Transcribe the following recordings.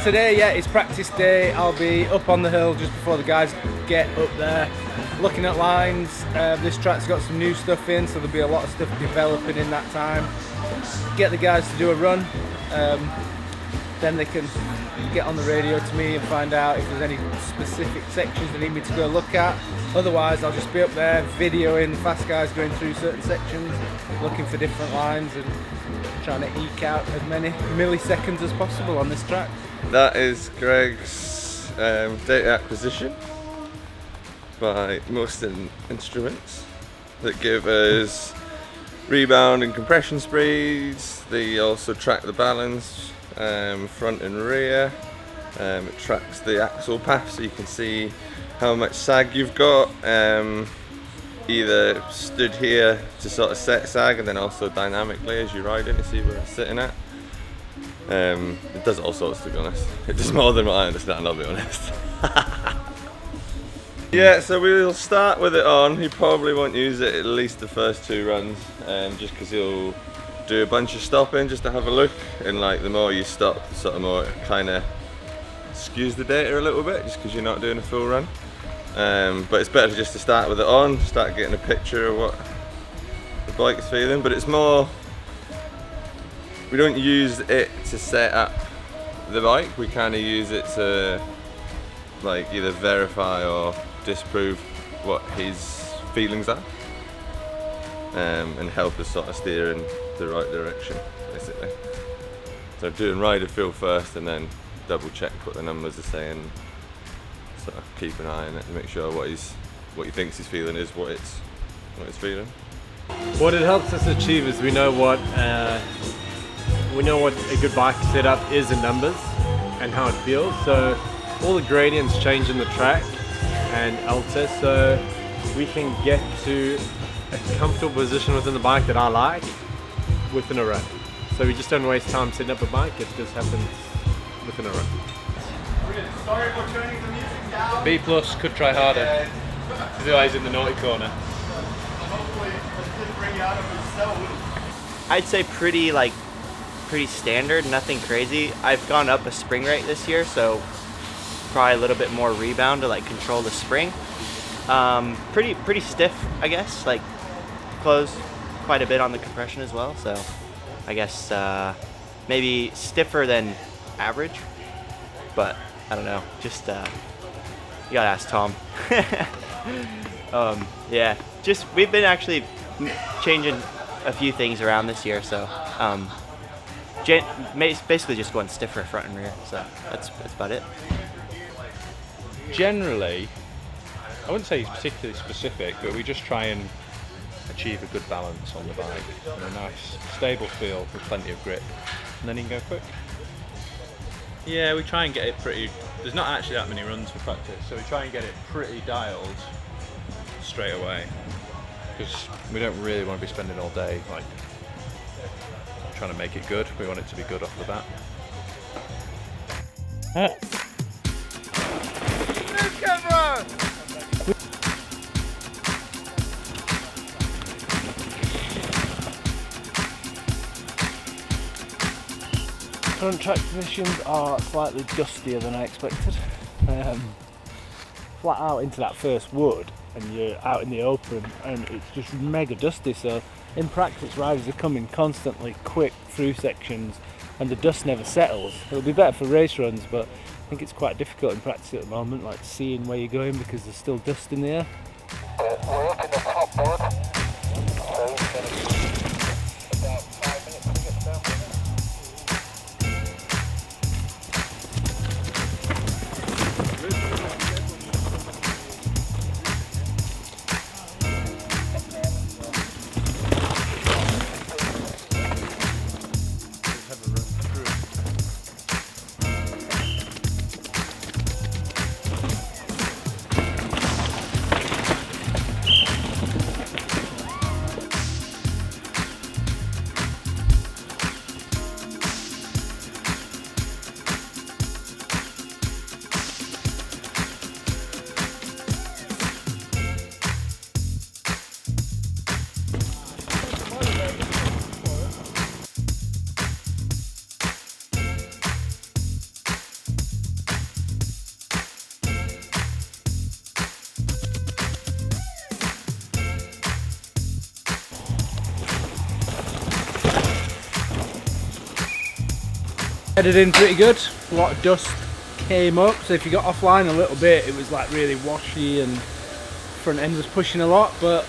Today, yeah, it's practice day. I'll be up on the hill just before the guys get up there, looking at lines. This track's got some new stuff in, so there'll be a lot of stuff developing in that time. Get the guys to do a run, then they can get on the radio to me and find out if there's any specific sections they need me to go look at. Otherwise, I'll just be up there videoing fast guys going through certain sections, looking for different lines and trying to eke out as many milliseconds as possible on this track. That is Greg's data acquisition by most instruments that give us rebound and compression speeds. They also track the balance, front and rear. It tracks the axle path so you can see how much sag you've got, either stood here to sort of set sag and then also dynamically as you ride it to see where it's sitting at. It does all sorts, to be honest. It does more than what I understand, I'll be honest. Yeah, so we'll start with it on. He probably won't use it at least the first 2 runs, just because he'll do a bunch of stopping just to have a look, and like the more you stop, the sort of more it kind of skews the data a little bit, just because you're not doing a full run. But it's better just to start with it on, start getting a picture of what the bike's feeling. But it's more, we don't use it to set up the bike, we kind of use it to like either verify or disprove what his feelings are, and help us sort of steer in the right direction, basically. So doing rider feel first and then double check what the numbers are saying, sort of keep an eye on it and make sure what he thinks his feeling is what it's feeling. What it helps us achieve is we know what a good bike setup is in numbers and how it feels. So all the gradients change in the track and alter, so we can get to a comfortable position within the bike that I like within a run. So we just don't waste time setting up a bike, it just happens within a run. Sorry for turning the music down. B+, could try harder. Otherwise in the naughty corner. Hopefully it didn't bring you out of your zone. I'd say pretty standard, nothing crazy. I've gone up a spring rate this year, so probably a little bit more rebound to like control the spring. Pretty stiff, I guess, like closed quite a bit on the compression as well, so I guess maybe stiffer than average, but I don't know, just you gotta ask Tom. Yeah, just we've been actually changing a few things around this year, so basically just going stiffer front and rear, so that's about it. Generally, I wouldn't say it's particularly specific, but we just try and achieve a good balance on the bike and a nice stable feel with plenty of grip, and then you can go quick. Yeah, we try and get it pretty, there's not actually that many runs for practice, so we try and get it pretty dialed straight away, because we don't really want to be spending all day like trying to make it good. We want it to be good off the bat. Current track conditions are slightly dustier than I expected. Flat out into that first wood and you're out in the open and it's just mega dusty, so in practice riders are coming constantly quick through sections and the dust never settles. It'll be better for race runs, but I think it's quite difficult in practice at the moment, like seeing where you're going because there's still dust in the air. We're up in the top board, so it's going to be about 5 minutes to get down. Headed in pretty good. A lot of dust came up, so if you got offline a little bit, it was like really washy and front end was pushing a lot, but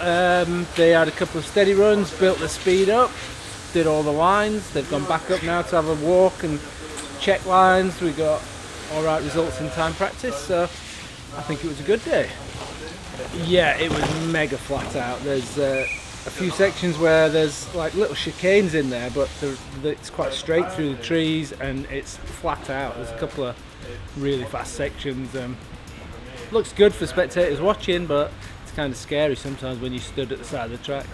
they had a couple of steady runs, built the speed up, did all the lines. They've gone back up now to have a walk and check lines. We got alright results in time practice, so I think it was a good day. Yeah, it was mega flat out. There's a few sections where there's like little chicanes in there, but it's quite straight through the trees and it's flat out. There's a couple of really fast sections. Looks good for spectators watching, but it's kind of scary sometimes when you stood at the side of the track.